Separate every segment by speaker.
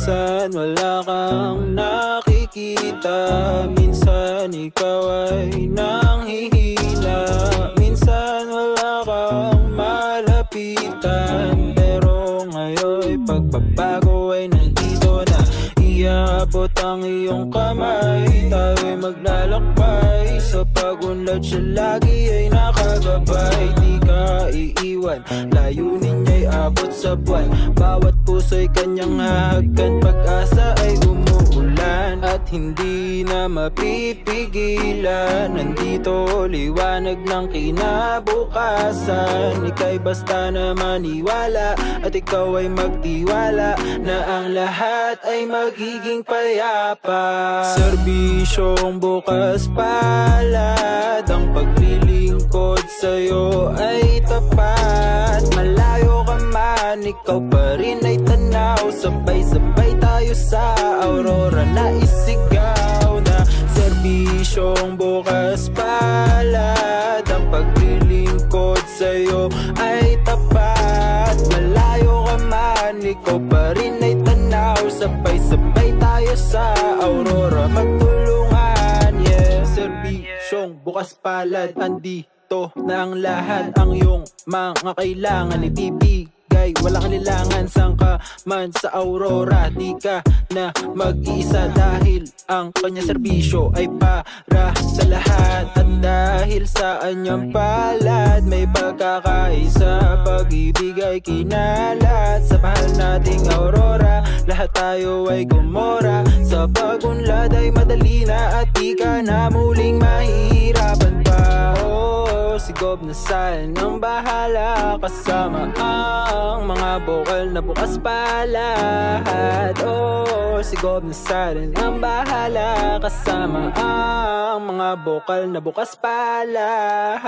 Speaker 1: Minsan wala kang nakikita, minsan ikaw ay nanghihina, minsan wala kang malapitan, pero ngayon pagbabago ay nandito na. Iabot ang iyong kamay, tayo'y maglalakbay, sa pagunlad siya lagi ay nakagabay. Di ka iiwan, layunin niya'y abot sa buwan, bawat puso'y kanyang hahagan, pag-asa ay umuulan at hindi na mapipigilan. Nandito liwanag ng kinabukasan, ika'y basta na maniwala at ikaw ay magtiwala na ang lahat ay magiging payapa. Serbisyong bukas palad, ang paglilingkod sa'yo ay tapat. Malayo ka man, ikaw pa rin ay tanaw, sabay-sabay tayo sa aurora na isigaw na. Serbisyong bukas palad, ang paglilingkod sa'yo ay tapat. Malayo ka man, ikaw pa rin ay tanaw, sabay-sabay tayo sa aurora magtulungan, yeah. Serbisyong bukas palad, andito na ang lahat, ang iyong mga kailangan ibibigay, walang kailangan. Saan ka man sa aurora, di ka na mag-iisa, dahil ang kanya serbisyo ay para sa lahat. At dahil sa kanyang palad, may pagkakaisa, pag-ibig ay kinalat. Sa mahal nating aurora, lahat tayo ay gumora, sa pagunlad ay madali na at di ka na muling mahihirapan pa. Oh, sigob na sal ng bahala, kasama ang mga bokal na bukas palad. Oh, sigob na sal ng bahala, kasama ang mga bokal na bukas palad.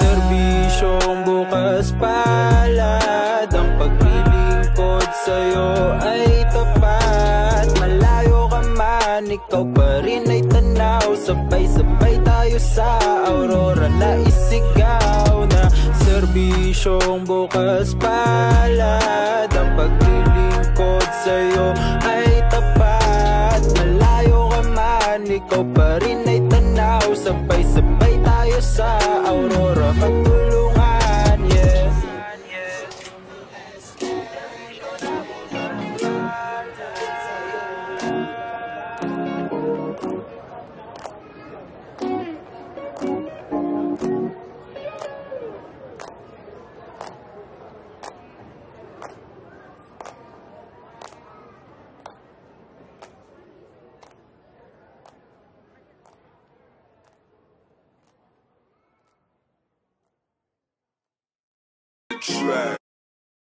Speaker 1: Serbisyong bukas palad, ang paglilingkod sa'yo ay tapat. Malayo ka man, ikaw pa rin ay tanaw, sabay-sabay tayo sa aurora na isigaw na. Serbisyong bukas palad, ang paglilingkod sa'yo ay tapat. Malayo ka man, ikaw pa rin ay tanaw, sabay-sabay tayo sa aurora magtulungan, yeah.
Speaker 2: Track.